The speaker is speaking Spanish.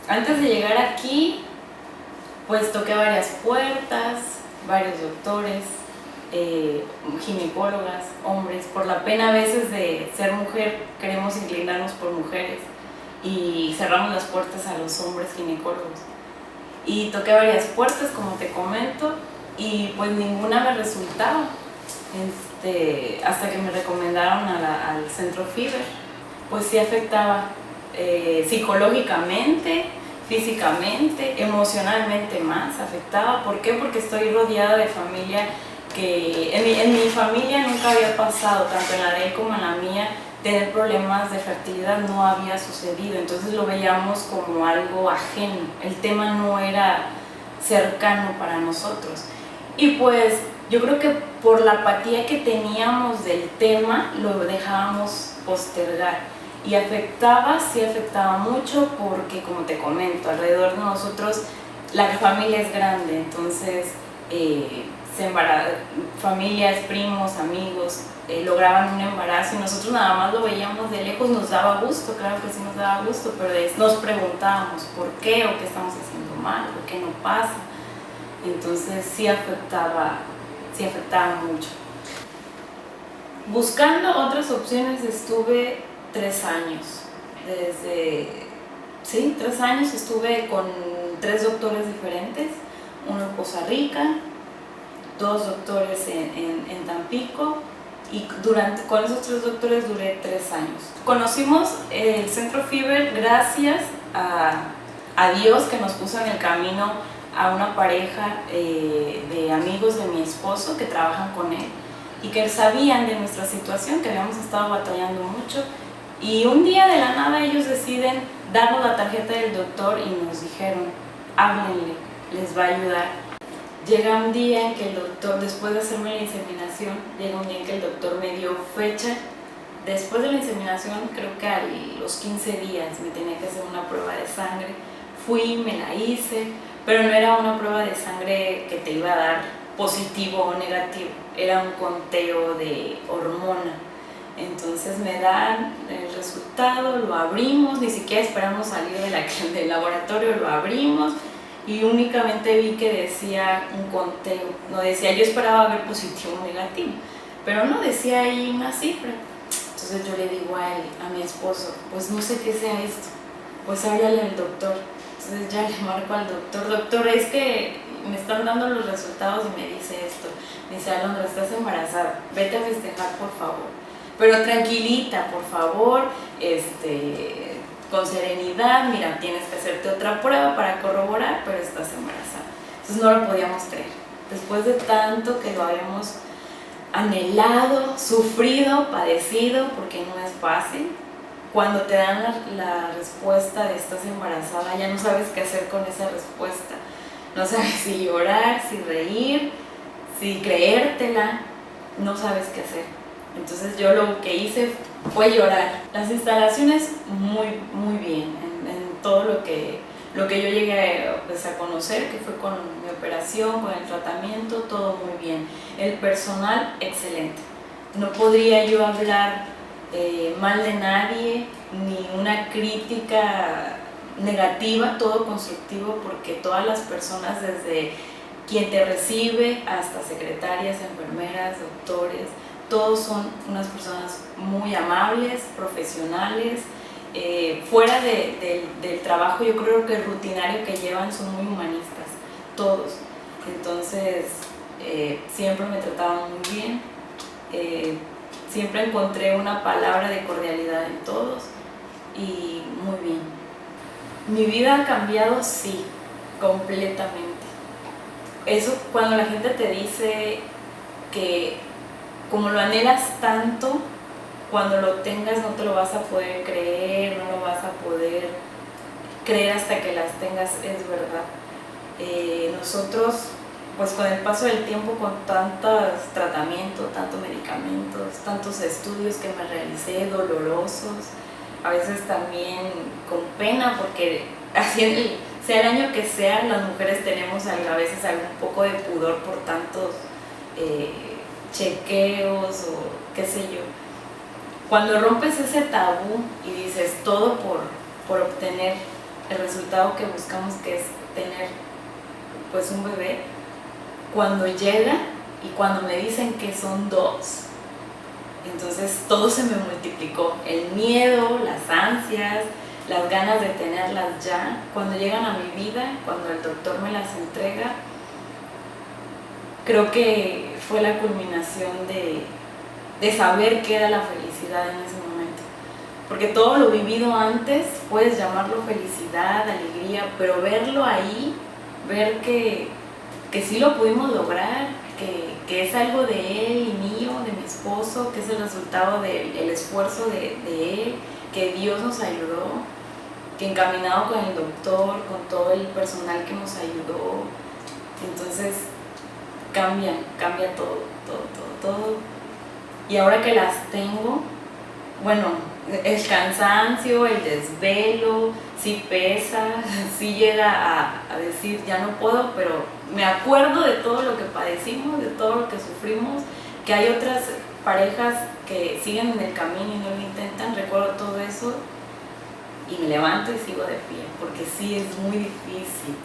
Antes de llegar aquí, pues toqué varias puertas, varios doctores, ginecólogas, hombres. Por la pena a veces de ser mujer, queremos inclinarnos por mujeres y cerramos las puertas a los hombres ginecólogos. Y toqué varias puertas, como te comento, y pues ninguna me resultaba. Hasta que me recomendaron al centro FIBER, pues sí afectaba psicológicamente, físicamente, emocionalmente más afectaba. ¿Por qué? Porque estoy rodeada de familia que en mi familia nunca había pasado, tanto en la de él como en la mía, tener problemas de fertilidad no había sucedido, entonces lo veíamos como algo ajeno, el tema no era cercano para nosotros. Y pues yo creo que por la apatía que teníamos del tema, lo dejábamos postergar. Y afectaba, sí afectaba mucho porque, como te comento, alrededor de nosotros la familia es grande, entonces familias, primos, amigos lograban un embarazo y nosotros nada más lo veíamos de lejos, nos daba gusto, claro que sí nos daba gusto, pero nos preguntábamos por qué o qué estamos haciendo mal o qué no pasa. Entonces sí afectaba mucho. Buscando otras opciones estuve 3 años. 3 años estuve con 3 doctores diferentes, uno en Poza Rica, 2 doctores en Tampico, y con esos 3 doctores duré 3 años. Conocimos el centro FIBER gracias a Dios, que nos puso en el camino a una pareja de amigos de mi esposo que trabajan con él y que sabían de nuestra situación, que habíamos estado batallando mucho, y un día de la nada ellos deciden darnos la tarjeta del doctor y nos dijeron: háblenle, les va a ayudar. Llega un día en que el doctor, después de hacerme la inseminación, llega un día en que el doctor me dio fecha. Después de la inseminación, creo que a los 15 días me tenía que hacer una prueba de sangre. Fui, me la hice, pero no era una prueba de sangre que te iba a dar positivo o negativo, era un conteo de hormona. Entonces me dan el resultado, lo abrimos, ni siquiera esperamos salir del laboratorio, lo abrimos y únicamente vi que decía un conteo, no decía, yo esperaba ver positivo o negativo, pero no decía ahí una cifra. Entonces yo le digo a mi esposo, pues no sé qué sea esto, pues háblale al doctor. Entonces ya le marco al doctor: doctor, es que me están dando los resultados y me dice esto. Me dice: Alondra, estás embarazada, vete a festejar por favor, pero tranquilita, por favor, con serenidad, mira, tienes que hacerte otra prueba para corroborar, pero estás embarazada. Entonces no lo podíamos creer, después de tanto que lo habíamos anhelado, sufrido, padecido, porque no es fácil. Cuando te dan la respuesta de estás embarazada, ya no sabes qué hacer con esa respuesta. No sabes si llorar, si reír, si creértela, no sabes qué hacer. Entonces yo lo que hice fue llorar. Las instalaciones muy bien, en todo lo que yo llegué a conocer, que fue con mi operación, con el tratamiento, todo muy bien. El personal, excelente. No podría yo hablar mal de nadie, ni una crítica negativa, todo constructivo, porque todas las personas, desde quien te recibe hasta secretarias, enfermeras, doctores, todos son unas personas muy amables, profesionales. Fuera del trabajo, yo creo que el rutinario que llevan son muy humanistas, todos. Entonces siempre me trataban muy bien, siempre encontré una palabra de cordialidad en todos y muy bien. Mi vida ha cambiado, sí, completamente. Eso cuando la gente te dice que como lo anhelas tanto, cuando lo tengas no te lo vas a poder creer, no lo vas a poder creer hasta que las tengas, es verdad. Nosotros, pues con el paso del tiempo, con tantos tratamientos, tantos medicamentos, tantos estudios que me realicé, dolorosos, a veces también con pena, porque así sea el año que sea, las mujeres tenemos a veces algún poco de pudor por tantos chequeos o qué sé yo. Cuando rompes ese tabú y dices todo por obtener el resultado que buscamos, que es tener pues un bebé, cuando llega y cuando me dicen que son 2, entonces todo se me multiplicó, el miedo, las ansias, las ganas de tenerlas ya, cuando llegan a mi vida, cuando el doctor me las entrega, creo que fue la culminación de saber qué era la felicidad en ese momento. Porque todo lo vivido antes, puedes llamarlo felicidad, alegría, pero verlo ahí, ver que sí lo pudimos lograr, que es algo de él y mío, de mi esposo, que es el resultado del esfuerzo de él, que Dios nos ayudó, que encaminado con el doctor, con todo el personal que nos ayudó, entonces cambia todo. Y ahora que las tengo, bueno, el cansancio, el desvelo, sí pesa, sí llega a decir ya no puedo, pero me acuerdo de todo lo que padecimos, de todo lo que sufrimos, que hay otras parejas que siguen en el camino y no lo intentan, recuerdo todo eso y me levanto y sigo de pie, porque sí es muy difícil.